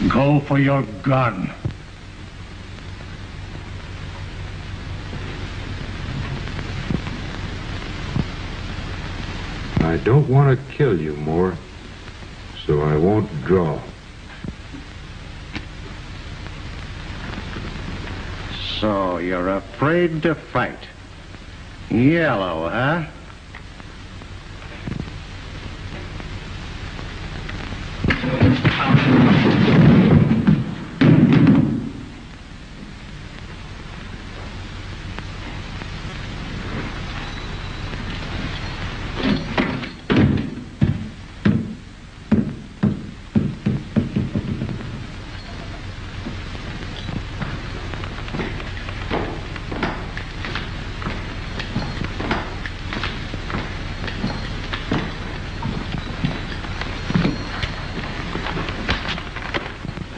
Go for your gun. I don't want to kill you more, so I won't draw. So you're afraid to fight. Yellow, huh?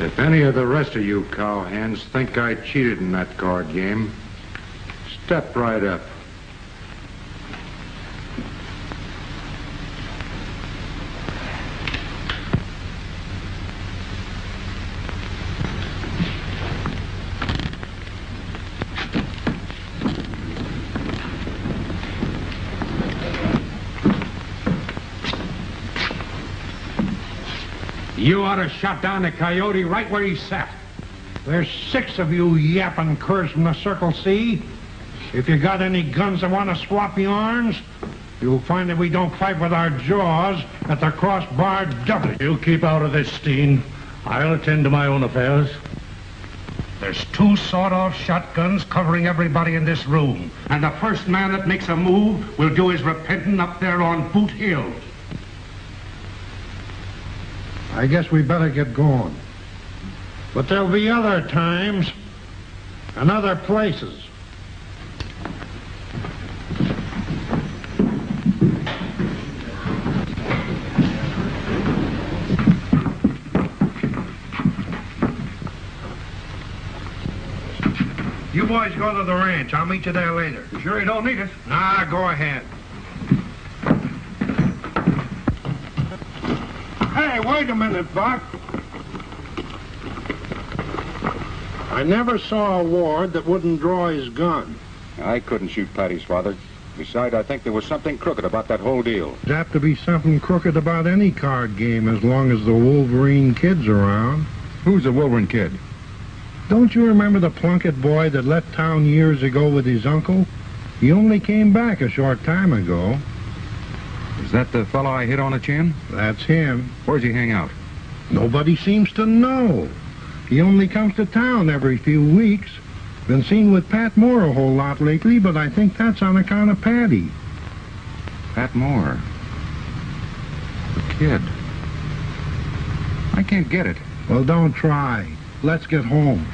If any of the rest of you cowhands think I cheated in that card game, step right up. You ought to shot down the coyote right where he sat. There's 6 of you yapping curs from the Circle C. If you got any guns that want to swap yarns, you'll find that we don't fight with our jaws at the crossbar double. You keep out of this, Steen. I'll attend to my own affairs. There's 2 sawed-off shotguns covering everybody in this room. And the first man that makes a move will do his repenting up there on Boot Hill. I guess we better get going. But there'll be other times and other places. You boys go to the ranch. I'll meet you there later. You sure you don't need us? Nah, go ahead. Hey, wait a minute, Buck. I never saw a ward that wouldn't draw his gun. I couldn't shoot Patty's father. Besides, I think there was something crooked about that whole deal. There's apt to be something crooked about any card game as long as the Wolverine Kid's around. Who's the Wolverine Kid? Don't you remember the Plunkett boy that left town years ago with his uncle? He only came back a short time ago. Is that the fellow I hit on the chin? That's him. Where's he hang out? Nobody seems to know. He only comes to town every few weeks. Been seen with Pat Moore a whole lot lately, but I think that's on account of Patty. Pat Moore. The kid. I can't get it. Well, don't try. Let's get home.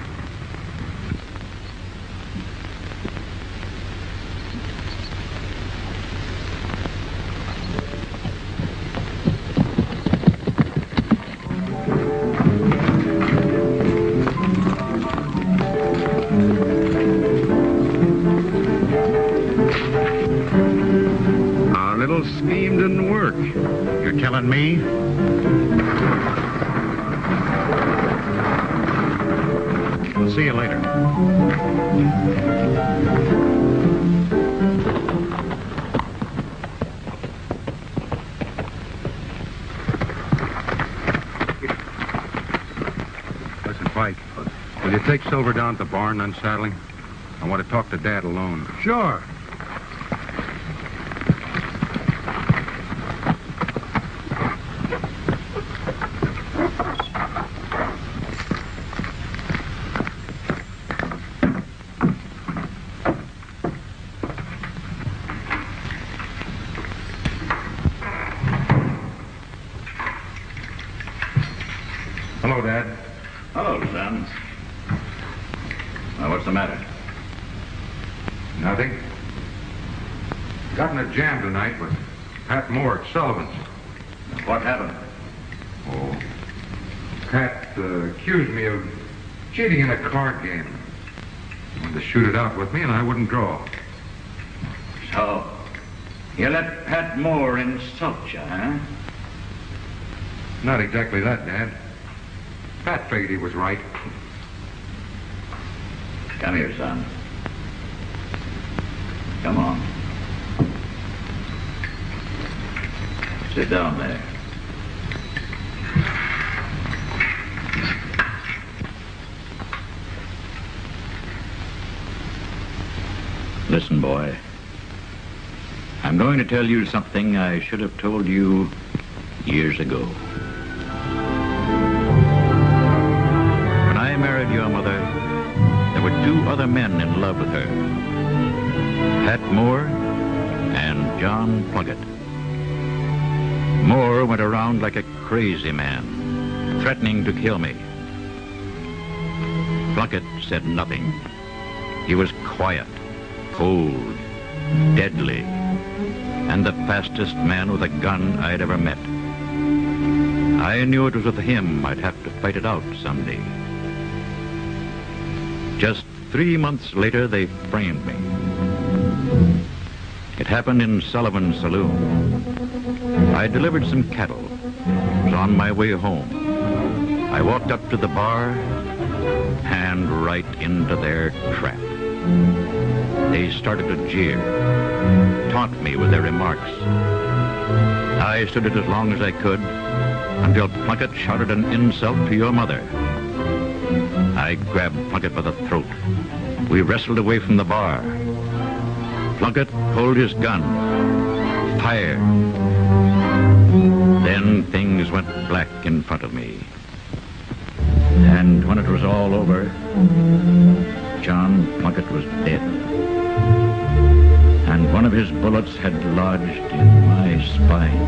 Our little scheme didn't work. You're telling me? We'll see you later. Listen, Pike, will you take Silver down to the barn unsaddling? I want to talk to Dad alone. Sure. Hello, Dad. Hello, son. Now, what's the matter? Nothing. Got in a jam tonight with Pat Moore at Sullivan's. What happened? Oh, Pat accused me of cheating in a card game. Wanted to shoot it out with me, and I wouldn't draw. So, you let Pat Moore insult you, huh? Not exactly that, Dad. Pat figured he was right. Come here, son. Come on. Sit down there. Listen, boy. I'm going to tell you something I should have told you years ago. When I married your mother, there were two other men in love with her. Pat Moore and John Plunkett. Moore went around like a crazy man, threatening to kill me. Plunkett said nothing. He was quiet, cold, deadly, and the fastest man with a gun I'd ever met. I knew it was with him I'd have to fight it out someday. Just 3 months later, they framed me. It happened in Sullivan's saloon. I delivered some cattle. Was on my way home. I walked up to the bar and right into their trap. They started to jeer, taunt me with their remarks. I stood it as long as I could until Plunkett shouted an insult to your mother. I grabbed Plunkett by the throat. We wrestled away from the bar. Plunkett pulled his gun, fired. Then things went black in front of me. And when it was all over, John Plunkett was dead. And one of his bullets had lodged in my spine.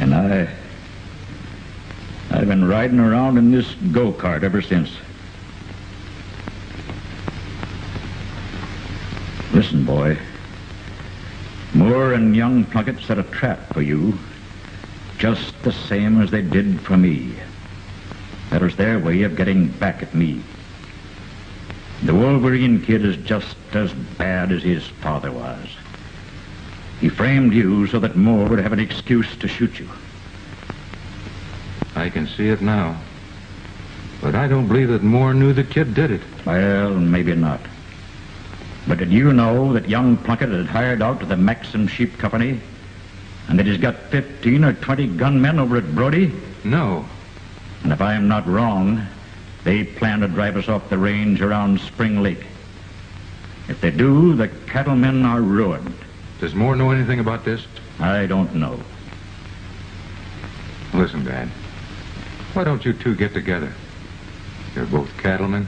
And I've been riding around in this go-kart ever since. Listen, boy. Moore and young Plunkett set a trap for you, just the same as they did for me. That was their way of getting back at me. The Wolverine kid is just as bad as his father was. He framed you so that Moore would have an excuse to shoot you. I can see it now. But I don't believe that Moore knew the kid did it. Well, maybe not. But did you know that young Plunkett had hired out to the Maxim Sheep Company and that he's got 15 or 20 gunmen over at Brody? No. And if I'm not wrong, they plan to drive us off the range around Spring Lake. If they do, the cattlemen are ruined. Does Moore know anything about this? I don't know. Listen, Dad. Why don't you two get together? You're both cattlemen.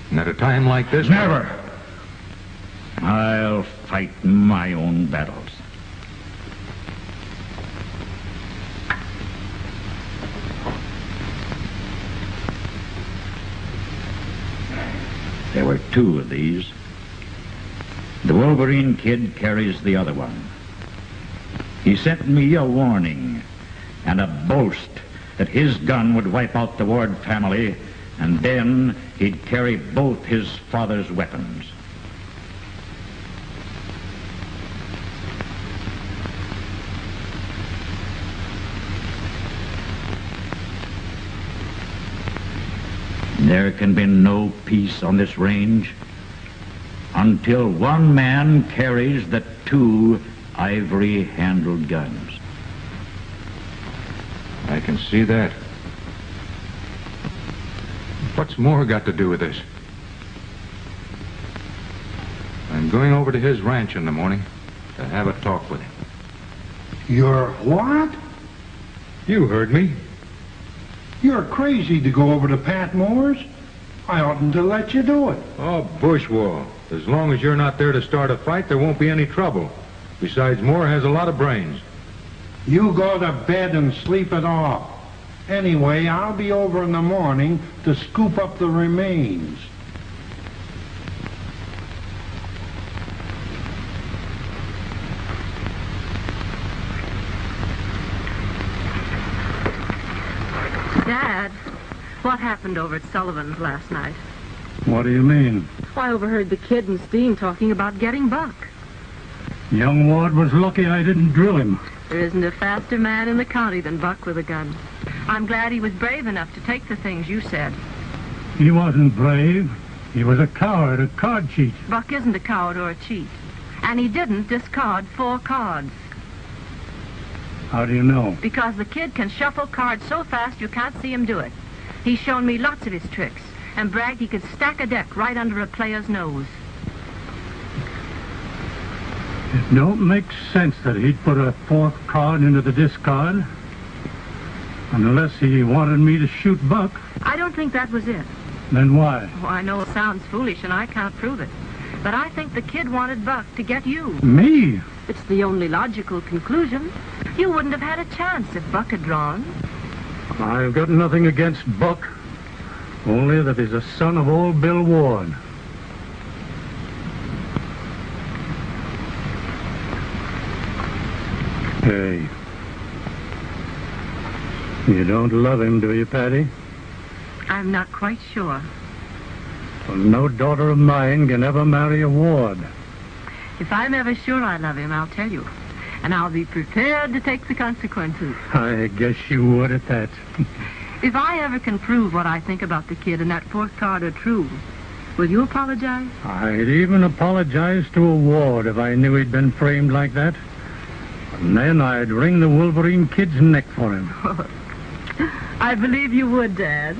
And at a time like this... Never! I'll fight my own battles. There were two of these. The Wolverine kid carries the other one. He sent me a warning and a boast that his gun would wipe out the Ward family, and then he'd carry both his father's weapons. There can be no peace on this range until one man carries the two ivory-handled guns. I can see that. What's Moore got to do with this? I'm going over to his ranch in the morning to have a talk with him. You're what? You heard me. You're crazy to go over to Pat Moore's. I oughtn't to let you do it. Oh, bushwall. As long as you're not there to start a fight, there won't be any trouble. Besides, Moore has a lot of brains. You go to bed and sleep it off. Anyway, I'll be over in the morning to scoop up the remains. Dad, what happened over at Sullivan's last night? What do you mean? I overheard the kid and Steen talking about getting Buck. Young Ward was lucky I didn't drill him. There isn't a faster man in the county than Buck with a gun. I'm glad he was brave enough to take the things you said. He wasn't brave. He was a coward, a card cheat. Buck isn't a coward or a cheat. And he didn't discard 4 cards. How do you know? Because the kid can shuffle cards so fast you can't see him do it. He's shown me lots of his tricks and bragged he could stack a deck right under a player's nose. It don't make sense that he'd put a 4th card into the discard. Unless he wanted me to shoot Buck. I don't think that was it. Then why? Oh, I know it sounds foolish and I can't prove it. But I think the kid wanted Buck to get you. Me? It's the only logical conclusion. You wouldn't have had a chance if Buck had drawn. I've got nothing against Buck. Only that he's a son of old Bill Ward. Hey. You don't love him, do you, Patty? I'm not quite sure. Well, no daughter of mine can ever marry a Ward. If I'm ever sure I love him, I'll tell you. And I'll be prepared to take the consequences. I guess you would at that. If I ever can prove what I think about the kid and that 4th card are true, will you apologize? I'd even apologize to a Ward if I knew he'd been framed like that. And then I'd wring the Wolverine kid's neck for him. I believe you would, Dad.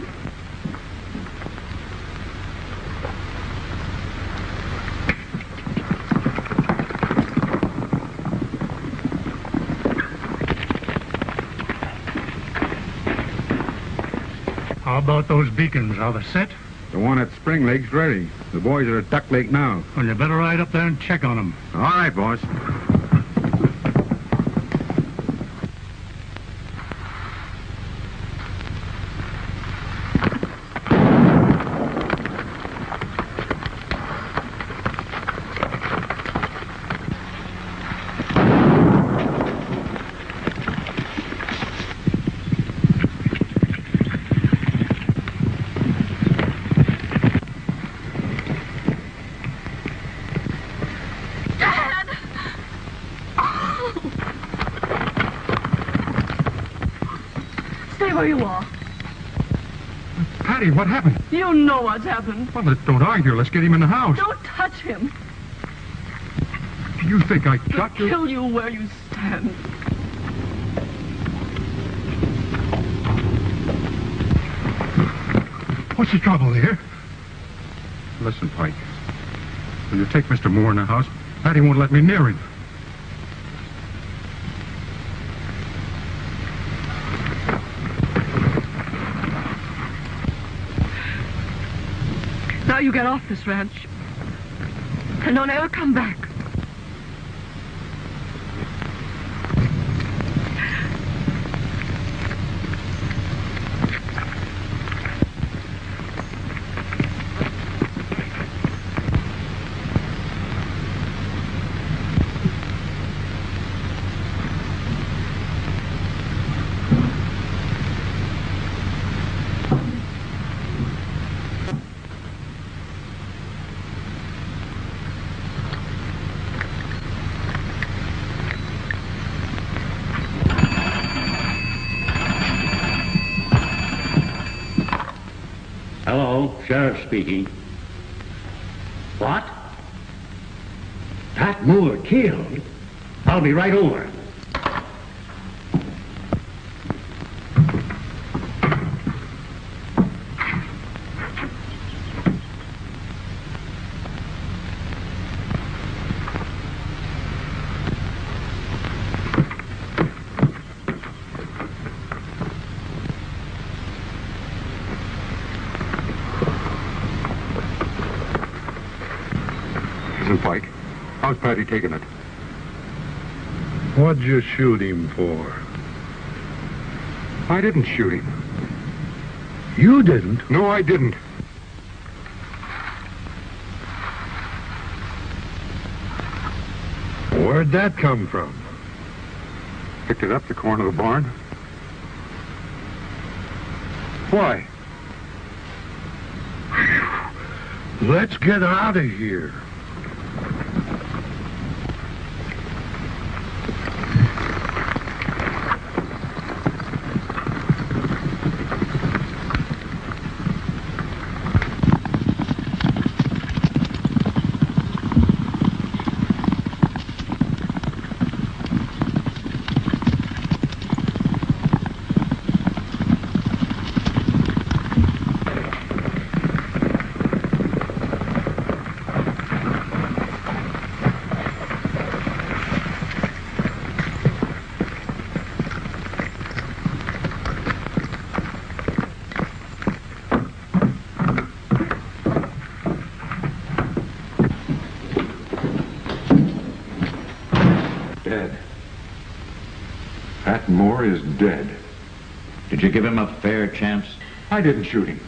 How about those beacons? Are they set? The one at Spring Lake's ready. The boys are at Duck Lake now. Well, you better ride up there and check on them. All right, boss. Where you are. Patty, what happened? You know what's happened. Well, don't argue. Let's get him in the house. Don't touch him. You think I He'll got you? kill you where you stand. What's the trouble here? Listen, Pike. Will you take Mr. Moore in the house? Patty won't let me near him. Now you get off this ranch. And don't ever come back. Hello, Sheriff speaking. What? Pat Moore killed? I'll be right over. Pike. How's Patty taking it? What'd you shoot him for? I didn't shoot him. You didn't? No, I didn't. Where'd that come from? Picked it up the corner of the barn. Why? Let's get out of here. Pat Moore is dead. Did you give him a fair chance? I didn't shoot him.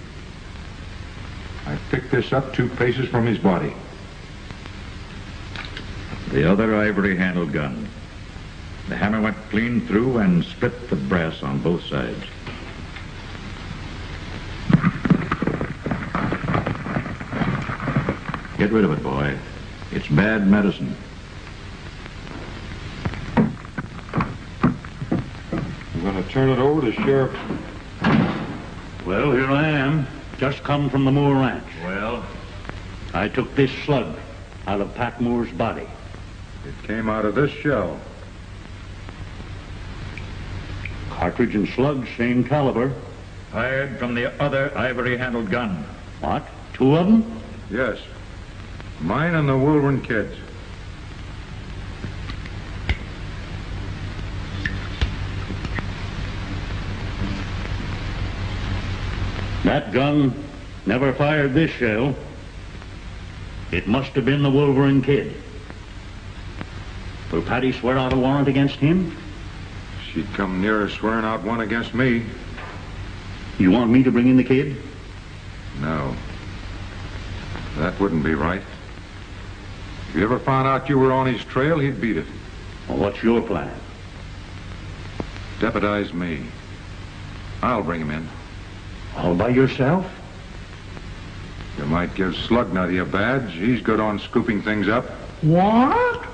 I picked this up 2 paces from his body. The other ivory-handled gun. The hammer went clean through and split the brass on both sides. Get rid of it, boy. It's bad medicine. I'm going to turn it over to Sheriff. Well, here I am. Just come from the Moore Ranch. Well? I took this slug out of Pat Moore's body. It came out of this shell. Cartridge and slug, same caliber. Fired from the other ivory-handled gun. What? 2 of them? Yes. Mine and the Wolverine kid's. That gun never fired this shell. It must have been the Wolverine kid. Will Patty swear out a warrant against him? She'd come nearer swearing out one against me. You want me to bring in the kid? No. That wouldn't be right. If you ever found out you were on his trail, he'd beat it. Well, what's your plan? Deputize me. I'll bring him in. All by yourself? You might give Slugnut a badge. He's good on scooping things up. What?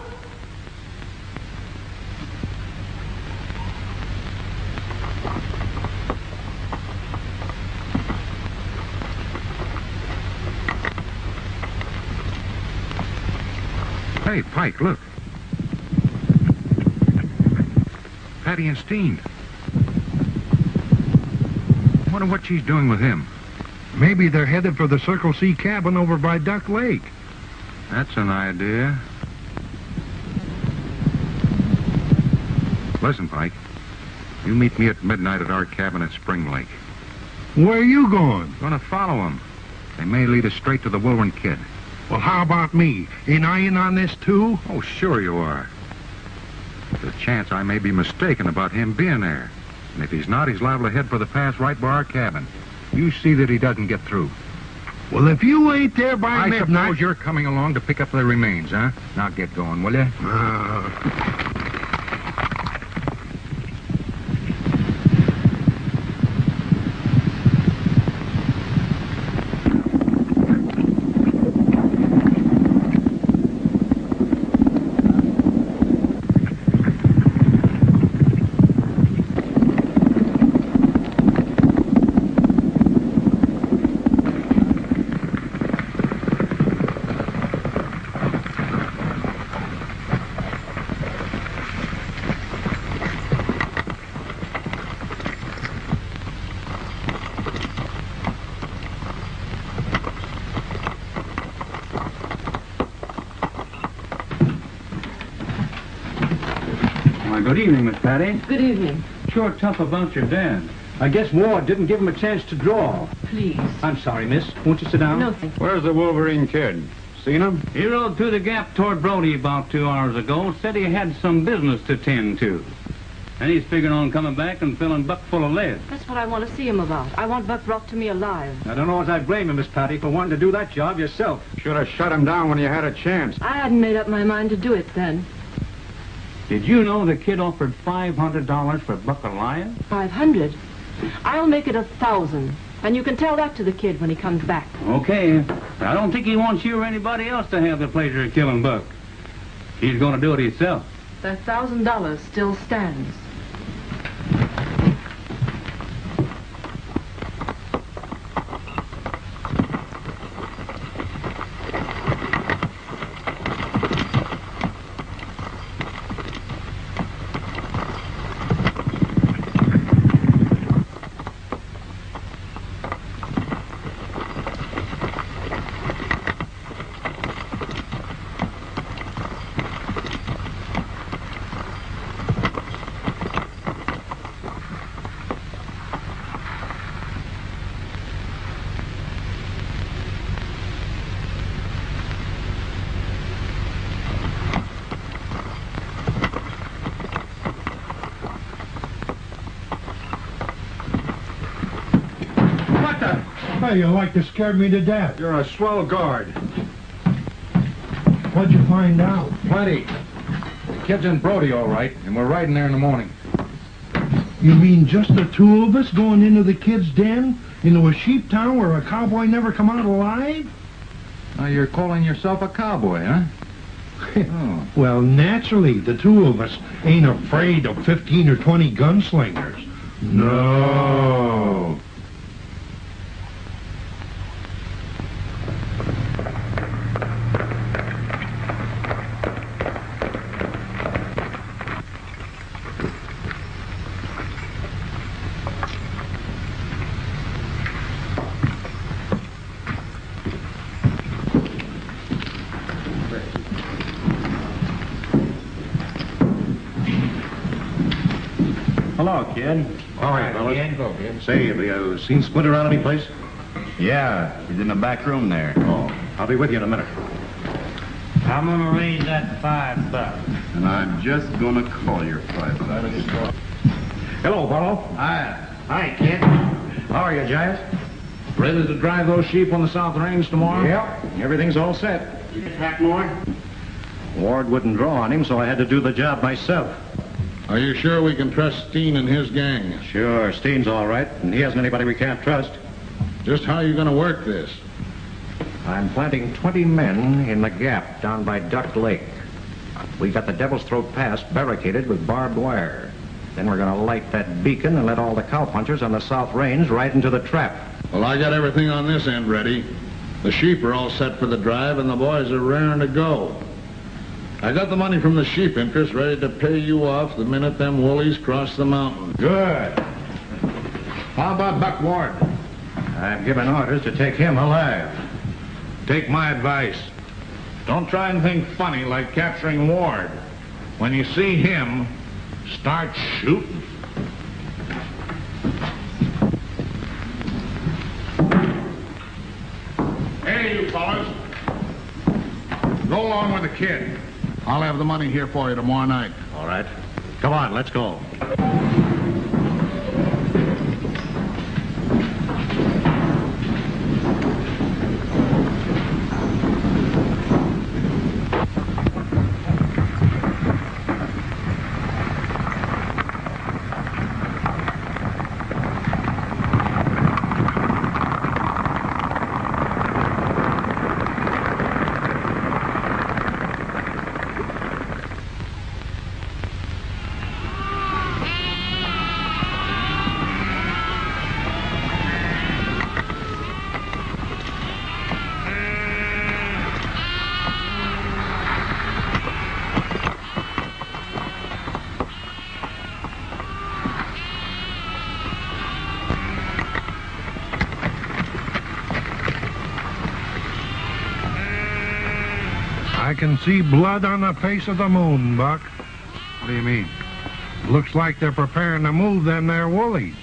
Hey, Pike, look. Patty and Steen. Wonder what she's doing with him. Maybe they're headed for the Circle C cabin over by Duck Lake. That's an idea. Listen, Pike. You meet me at midnight at our cabin at Spring Lake. Where are you going? Gonna follow them. They may lead us straight to the Wolverine kid. Well, how about me? Ain't I in on this, too? Oh, sure you are. There's a chance I may be mistaken about him being there. And if he's not, he's liable to head for the pass right by our cabin. You see that he doesn't get through. Well, if you ain't there by I midnight... suppose you're coming along to pick up the remains, huh? Now get going, will you? Good evening, Miss Patty. Good evening. Sure tough about your dad. I guess Ward didn't give him a chance to draw. Please. I'm sorry, miss. Won't you sit down? No, thank you. Where's the Wolverine kid? Seen him? He rode through the gap toward Brody about 2 hours ago. Said he had some business to tend to. And he's figuring on coming back and filling Buck full of lead. That's what I want to see him about. I want Buck brought to me alive. I don't know as I blame you, Miss Patty, for wanting to do that job yourself. Should have shut him down when you had a chance. I hadn't made up my mind to do it then. Did you know the kid offered $500 for Buck alive? 500? I'll make it 1,000. And you can tell that to the kid when he comes back. Okay. I don't think he wants you or anybody else to have the pleasure of killing Buck. He's going to do it himself. The $1,000 still stands. Hey, you like to scare me to death. You're a swell guard. What'd you find out? Plenty. The kid's in Brody, all right, and we're riding there in the morning. You mean just the two of us going into the kid's den? Into a sheep town where a cowboy never come out alive? Now, you're calling yourself a cowboy, huh? Oh. Well, naturally, the two of us ain't afraid of 15 or 20 gunslingers. No. Hello, kid. All right, fellas. Hello, kid. Say, have you seen Split around any place? Yeah, he's in the back room there. Oh, I'll be with you in a minute. I'm gonna raise that $5. And I'm just gonna call your $5. Hello, fellow. Hi, kid. How are you, Giant? Ready to drive those sheep on the South Range tomorrow? Yep. Everything's all set. You just pack more? Ward wouldn't draw on him, so I had to do the job myself. Are you sure we can trust Steen and his gang? Sure, Steen's all right, and he hasn't anybody we can't trust. Just how are you going to work this? I'm planting 20 men in the gap down by Duck Lake. We got the Devil's Throat Pass barricaded with barbed wire. Then we're going to light that beacon and let all the cowpunchers on the South Range ride into the trap. Well, I got everything on this end ready. The sheep are all set for the drive, and the boys are raring to go. I got the money from the sheep interest ready to pay you off the minute them woolies cross the mountain. Good. How about Buck Ward? I've given orders to take him alive. Take my advice. Don't try and think funny like capturing Ward. When you see him, start shooting. Hey, you fellas. Go along with the kid. I'll have the money here for you tomorrow night. All right. Come on, let's go. I can see blood on the face of the moon, Buck. What do you mean? Looks like they're preparing to move them there woolies.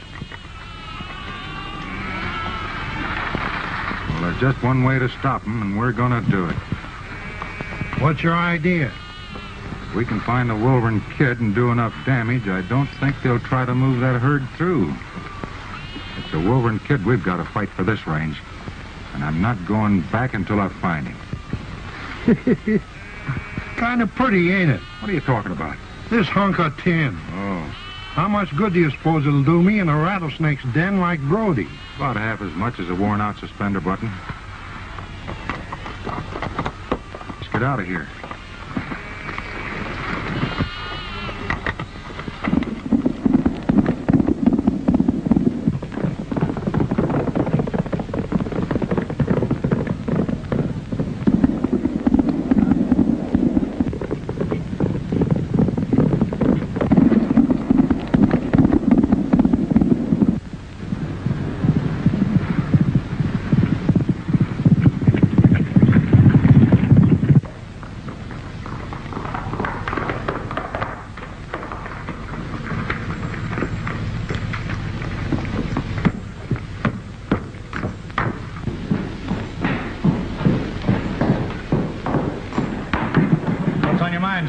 Well, there's just one way to stop them, and we're going to do it. What's your idea? If we can find the Wolverine kid and do enough damage, I don't think they'll try to move that herd through. It's the Wolverine kid we've got to fight for this range, and I'm not going back until I find him. Kind of pretty, ain't it? What are you talking about? This hunk of tin. Oh, How much good do you suppose it'll do me in a rattlesnake's den like Brody? about half as much as a worn-out suspender button. Let's get out of here.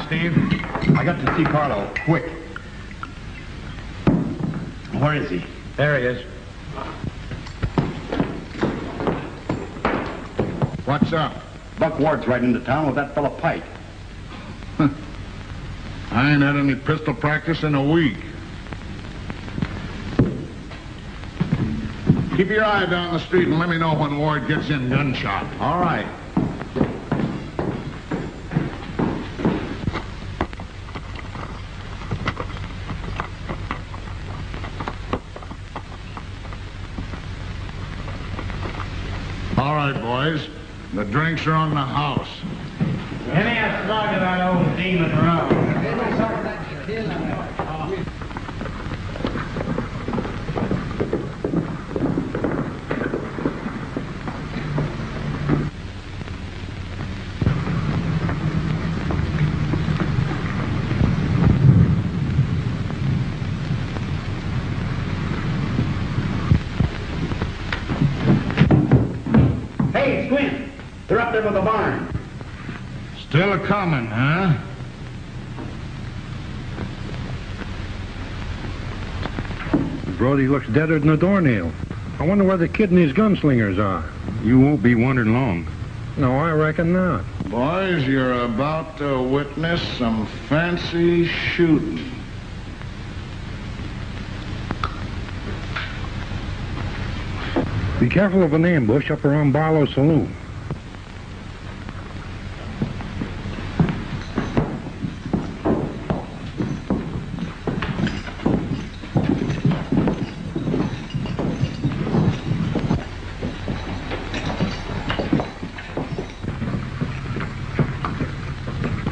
Steve. I got to see Carlo, quick. Where is he? There he is. What's up? Buck Ward's right into town with that fella Pike. I ain't had any pistol practice in a week. Keep your eye down the street and let me know when Ward gets in gunshot. All right. All right, boys. The drinks are on the house. Give me a slug of that old demon rum. Hey, Squint! They're up there by the barn. Still a coming, huh? Brody looks deader than a doornail. I wonder where the kid and his gunslingers are. You won't be wondering long. No, I reckon not. Boys, you're about to witness some fancy shooting. Be careful of an ambush up around Barlow's saloon.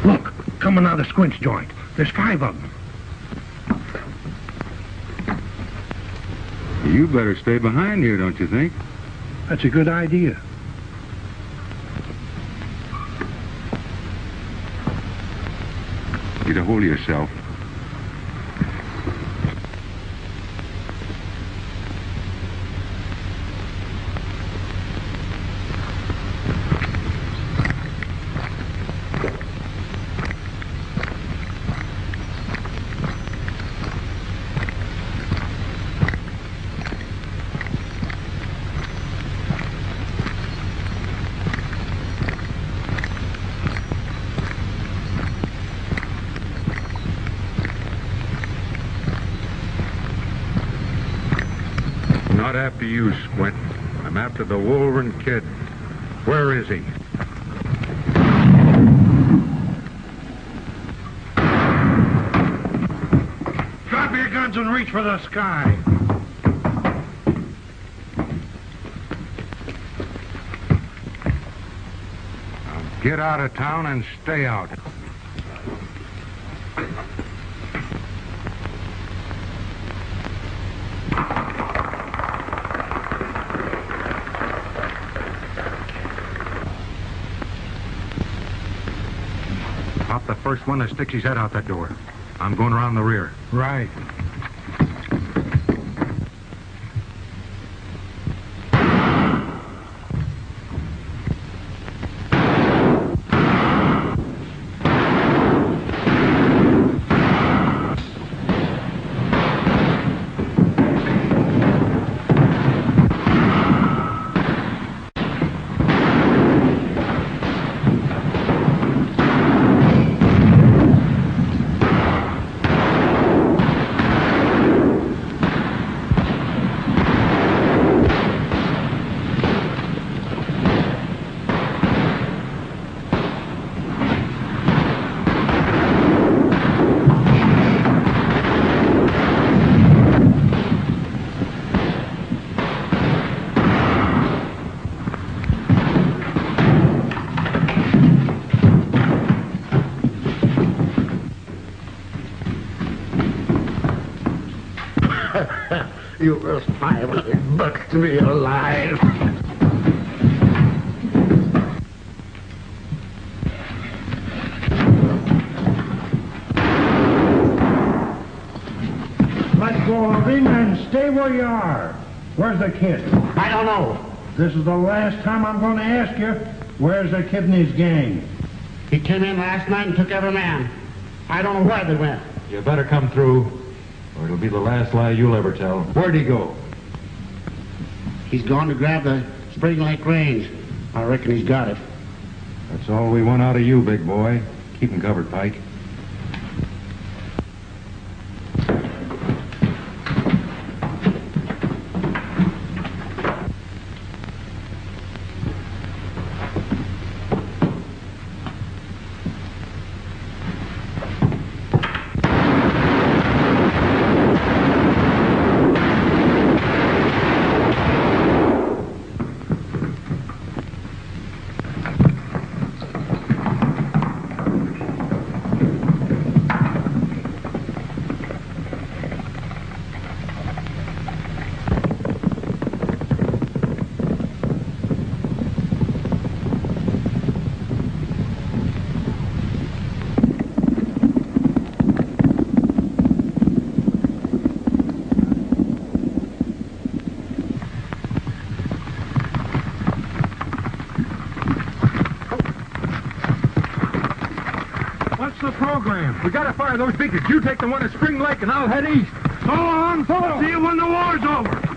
Look, coming out of Squint's joint. There's 5 of them. You better stay behind here, don't you think? That's a good idea. Get a hold of yourself. Not after you, Squint. I'm after the Wolverine kid. Where is he? Drop your guns and reach for the sky. Now get out of town and stay out. Pop the first one that sticks his head out that door. I'm going around the rear. Right. You were 500 bucks to be alive. Let go of him and stay where you are. Where's the kid? I don't know. This is the last time I'm going to ask you. Where's the kid and his gang? He came in last night and took every man. I don't know where they went. You better come through, or it'll be the last lie you'll ever tell. Where'd he go? He's gone to grab the Spring Lake Range. I reckon he's got it. That's all we want out of you, big boy. Keep him covered, Pike. We gotta fire those beacons. You take the one at Spring Lake and I'll head east. So long, follow. See you when the war's over.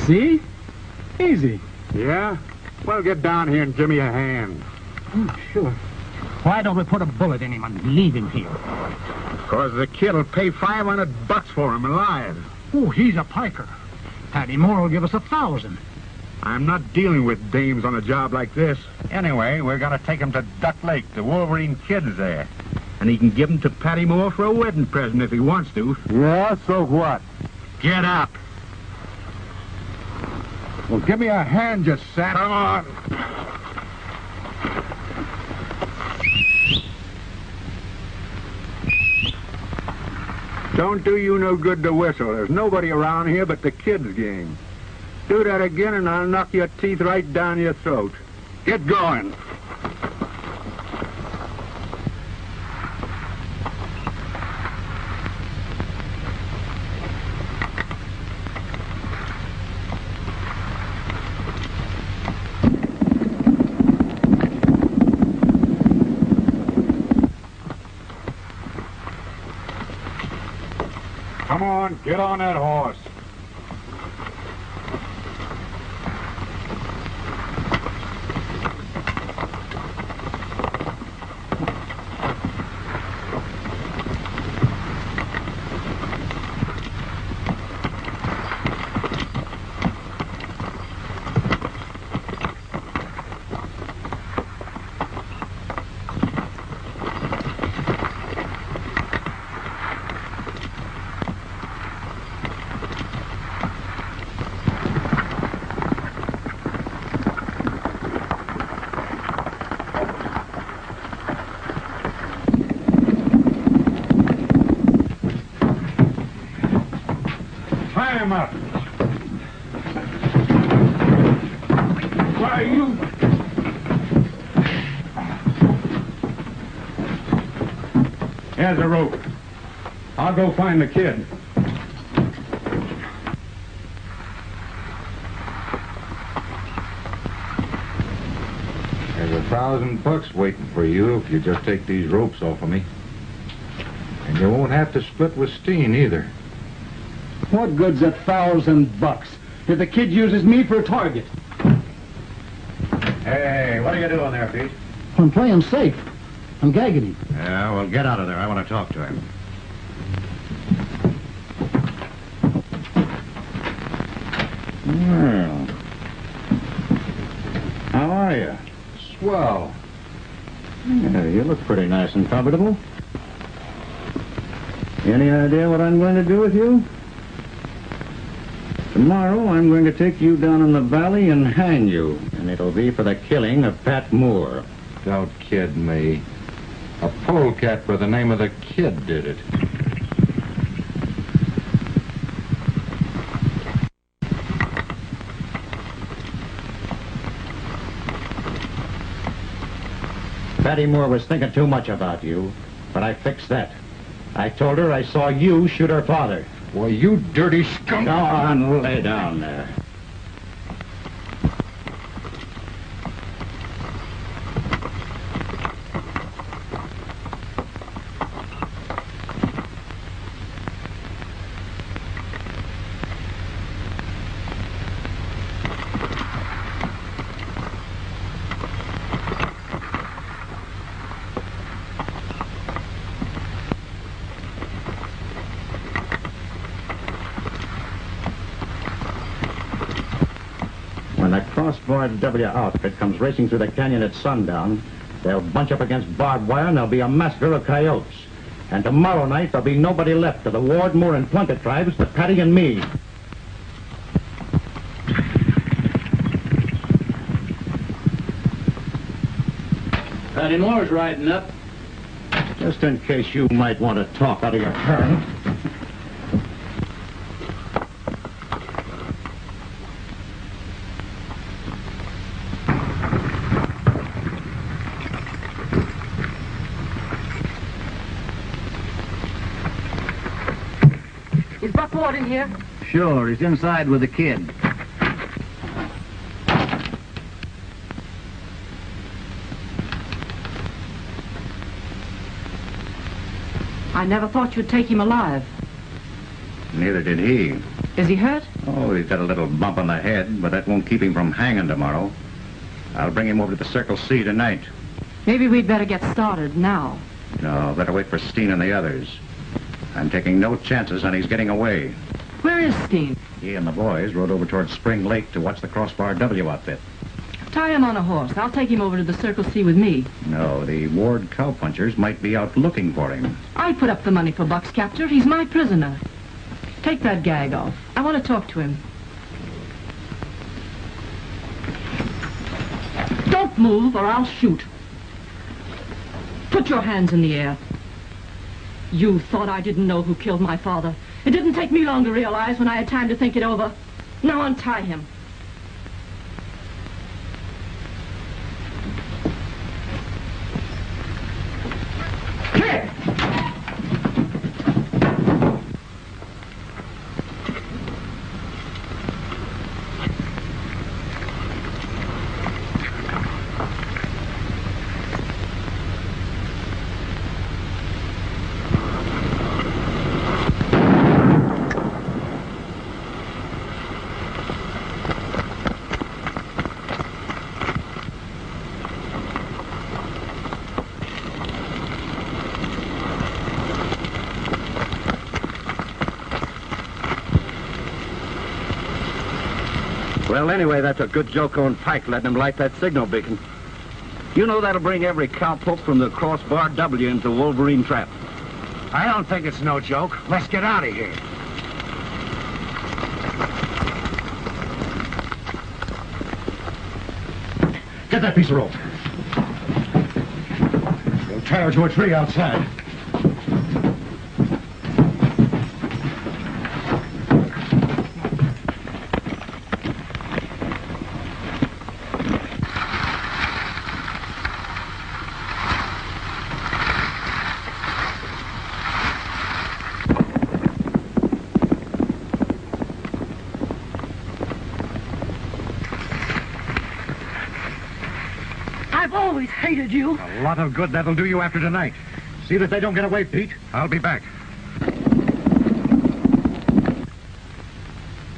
See? Easy. Yeah? Well, get down here and give me a hand. Oh, sure. Why don't we put a bullet in him and leave him here? Because the kid'll pay $500 for him alive. Oh, he's a piker. Paddy Moore will give us 1,000. I'm not dealing with dames on a job like this. Anyway, we're going to take him to Duck Lake. The Wolverine Kid's there. And he can give him to Paddy Moore for a wedding present if he wants to. Yeah, so what? Get up. Well, give me a hand, you sat. Come on. Don't do you no good to whistle. There's nobody around here but the kid's game. Do that again and I'll knock your teeth right down your throat. Get going. Come on, get on that horse. Tie him up. Why, you... Here's a rope. I'll go find the kid. There's $1,000 waiting for you if you just take these ropes off of me. And you won't have to split with Steen either. What good's $1,000 if the kid uses me for a target? Hey, what are you doing there, Pete? I'm playing safe. I'm gagging him. Yeah, well, get out of there. I want to talk to him. Well, how are you? Swell. Yeah, you look pretty nice and comfortable. Any idea what I'm going to do with you? Tomorrow, I'm going to take you down in the valley and hang you. And it'll be for the killing of Pat Moore. Don't kid me. A polecat by the name of the Kid did it. Patty Moore was thinking too much about you, but I fixed that. I told her I saw you shoot her father. Well, you dirty skunk. Go on, lay down there. Crossbarred W outfit comes racing through the canyon at sundown. They'll bunch up against barbed wire and there'll be a massacre of coyotes. And tomorrow night there'll be nobody left of the Ward, Moore, and Plunkett tribes but Patty and me. Patty Moore's riding up. Just in case you might want to talk out of your turn. In here? Sure, he's inside with the kid. I never thought you'd take him alive. Neither did he. Is he hurt? Oh, he's got a little bump on the head, but that won't keep him from hanging tomorrow. I'll bring him over to the Circle C tonight. Maybe we'd better get started now. No, better wait for Steen and the others. I'm taking no chances on his getting away. Where is Steen? He and the boys rode over towards Spring Lake to watch the Crossbar W outfit. Tie him on a horse. I'll take him over to the Circle C with me. No, the Ward cowpunchers might be out looking for him. I put up the money for Buck's capture. He's my prisoner. Take that gag off. I want to talk to him. Don't move or I'll shoot. Put your hands in the air. You thought I didn't know who killed my father. It didn't take me long to realize when I had time to think it over. Now untie him. Kid! Well, anyway, that's a good joke on Pike letting him light that signal beacon. You know that'll bring every cowpoke from the Crossbar W into Wolverine trap. I don't think it's no joke. Let's get out of here. Get that piece of rope. We'll tie her to a tree outside. I've always hated you. A lot of good that'll do you after tonight. See that they don't get away, Pete. I'll be back.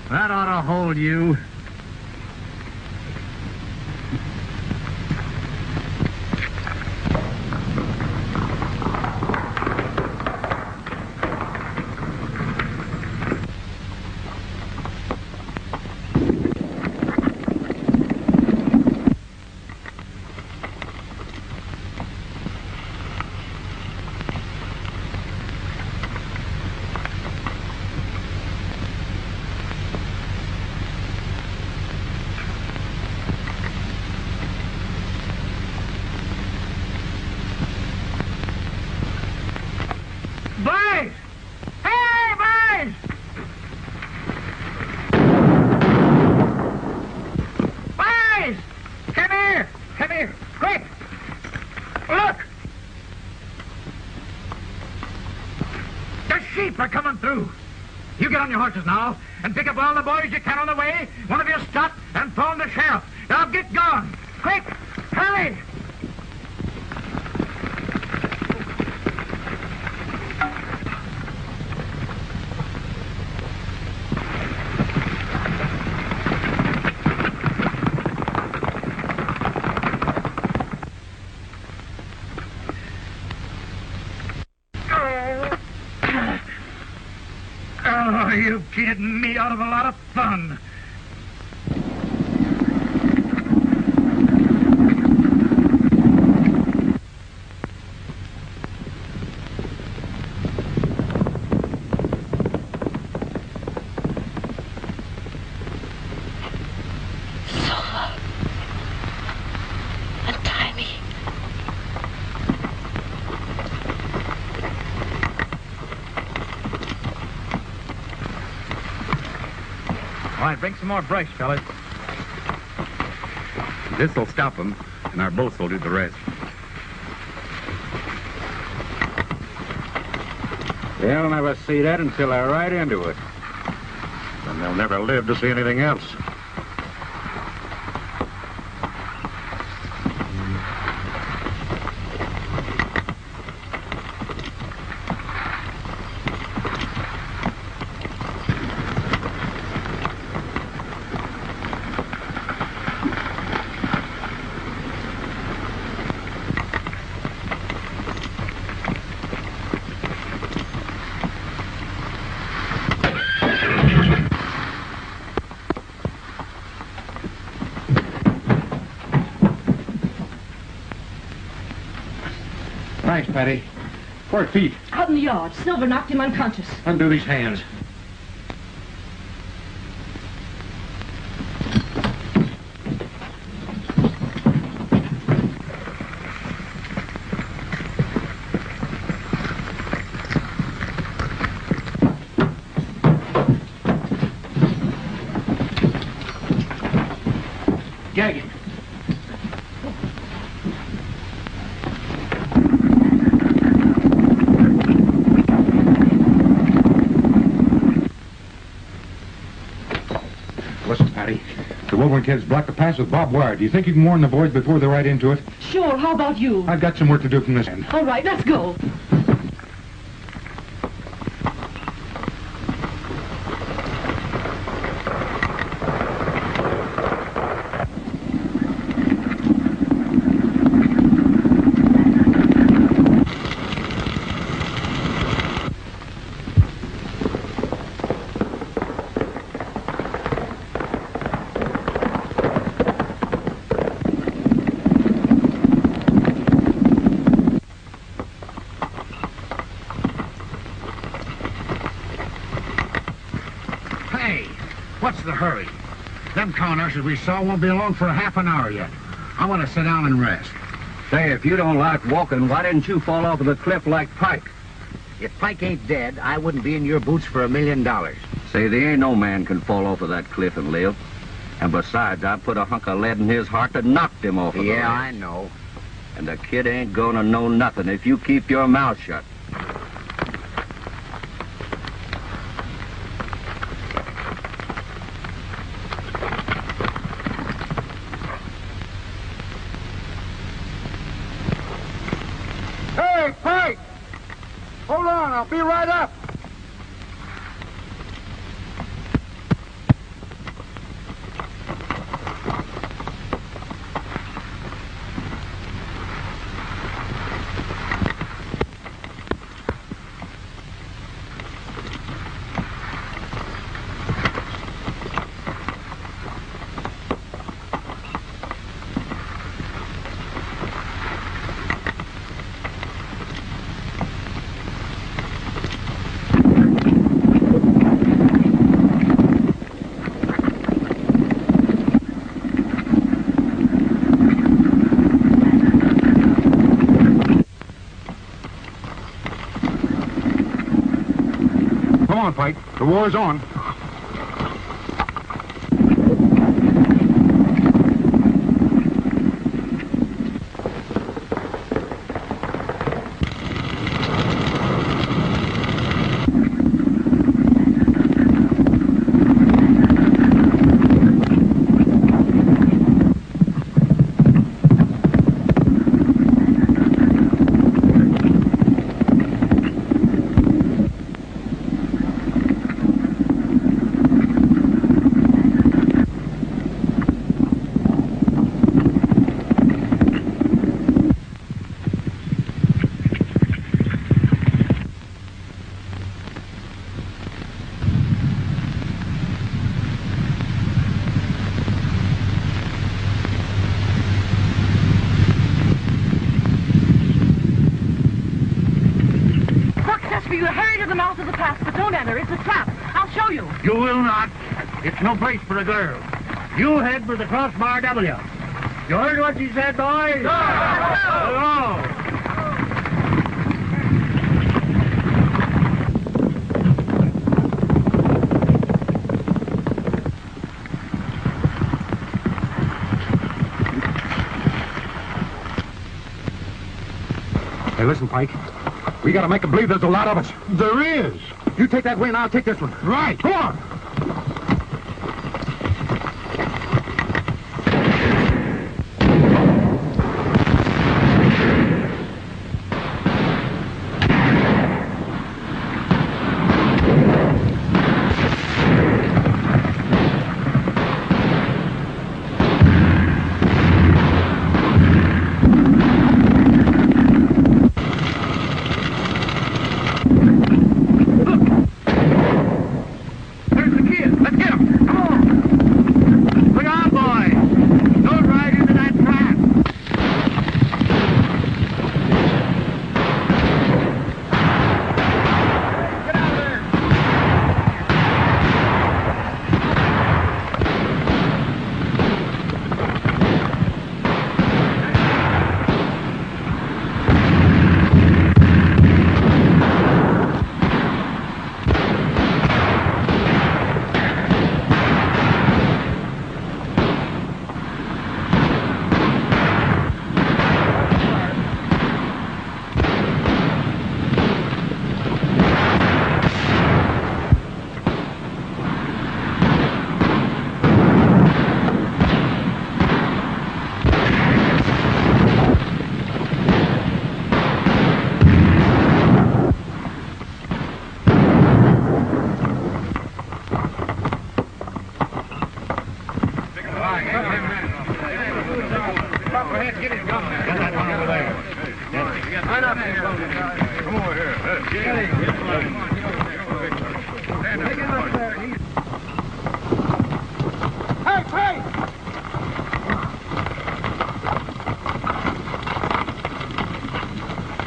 That ought to hold you. Are coming through. You get on your horses now and pick up all the boys you can on the way. One of you stop and phone the sheriff. Now get going. Quick! Hurry! You've cheated me out of a lot of fun. All right, bring some more brush, fellas. This'll stop them, and our boats will do the rest. They'll never see that until they're right into it. And they'll never live to see anything else. Thanks, Patty. Where's Pete? Out in the yard. Silver knocked him unconscious. Undo these hands. Gag him. Listen, Patty. The Wolverine kids blocked the pass with barbed wire. Do you think you can warn the boys before they're right into it? Sure, how about you? I've got some work to do from this end. All right, let's go. What's the hurry? Them coners we saw won't be along for half an hour yet. I want to sit down and rest. Say, if you don't like walking, why didn't you fall off of the cliff like Pike? If Pike ain't dead, I wouldn't be in your boots for $1 million. Say, there ain't no man can fall off of that cliff and live. And besides, I put a hunk of lead in his heart that knocked him off of the ledge. I know. And the kid ain't gonna know nothing if you keep your mouth shut. Pike. The war's on. You will not. It's no place for a girl. You head for the crossbar W. You heard what she said, boys? Hello. Hey, listen, Pike. We gotta make them believe there's a lot of us. There is. You take that way and I'll take this one. Right. Go on.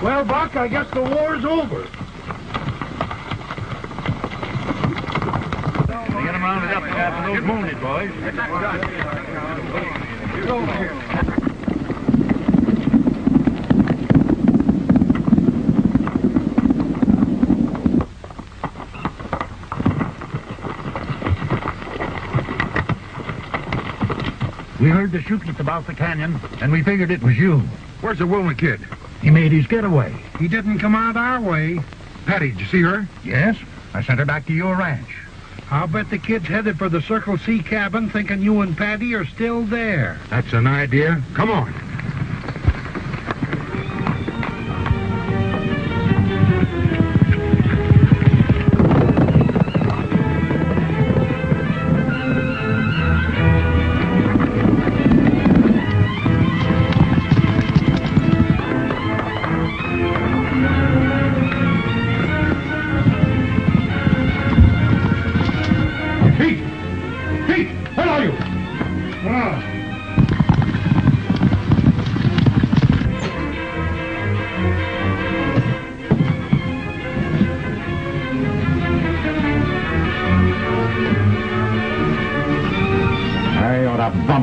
Well, Buck, I guess the war's over. Get them rounded up after those wounded, boys. We heard the shooting at the mouth of the canyon, and we figured it was you. Where's the woman kid? He made his getaway. He didn't come out our way. Patty, did you see her? Yes, I sent her back to your ranch. I'll bet the kid's headed for the Circle C cabin thinking you and Patty are still there. That's an idea. Come on.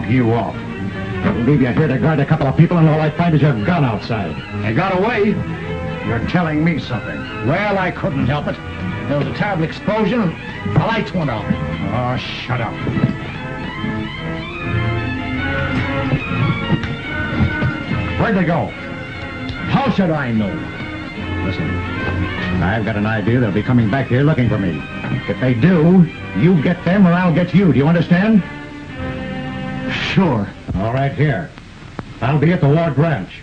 You off. I'll leave you here to guard a couple of people, and all I find is your gun outside. I got away. You're telling me something. Well, I couldn't help it. There was a terrible explosion. The lights went out. Oh, shut up. Where'd they go? How should I know? Listen, I've got an idea they'll be coming back here looking for me. If they do, you get them or I'll get you. Do you understand? Sure. All right, here. I'll be at the Ward Ranch.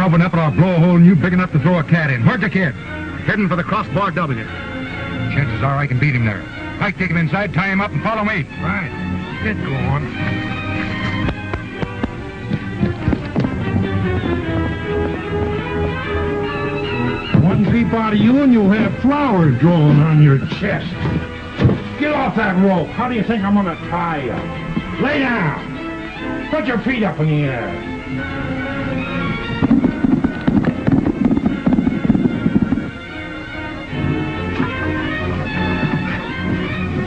Open up or I'll blow a hole in you big enough to throw a cat in. Where's the kid? Heading for the crossbar W. Chances are I can beat him there. I take him inside, tie him up, and follow me. Right. Get going. One peep out of you and you'll have flowers growing on your chest. Get off that rope. How do you think I'm going to tie you? Lay down. Put your feet up in the air.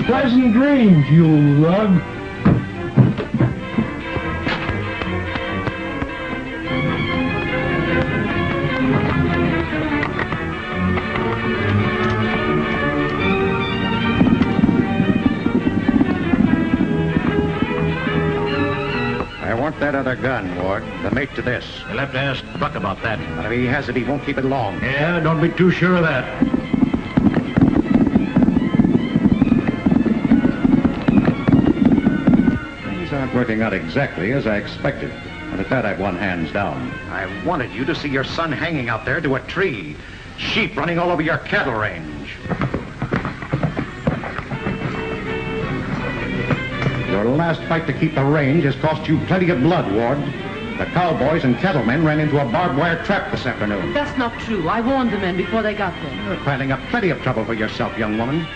Pleasant dreams, you lug. I want that other gun, Ward. The mate to this. You'll have to ask Buck about that. But if he has it, he won't keep it long. Yeah, don't be too sure of that. Aren't working out exactly as I expected. And at that, I've won hands down. I wanted you to see your son hanging out there to a tree. Sheep running all over your cattle range. Your last fight to keep the range has cost you plenty of blood, Ward. The cowboys and cattlemen ran into a barbed wire trap this afternoon. That's not true. I warned the men before they got there. You're piling up plenty of trouble for yourself, young woman.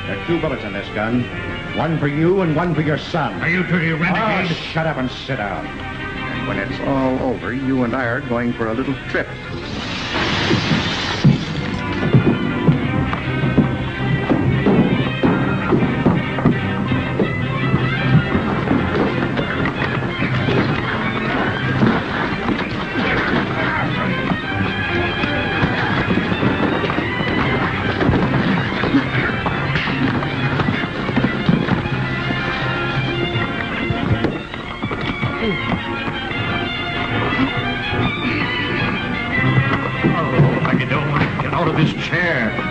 There are 2 bullets in this gun. One for you and one for your son. Are you two renegades? Oh, shut up and sit down. And when it's all over, you and I are going for a little trip. This chair.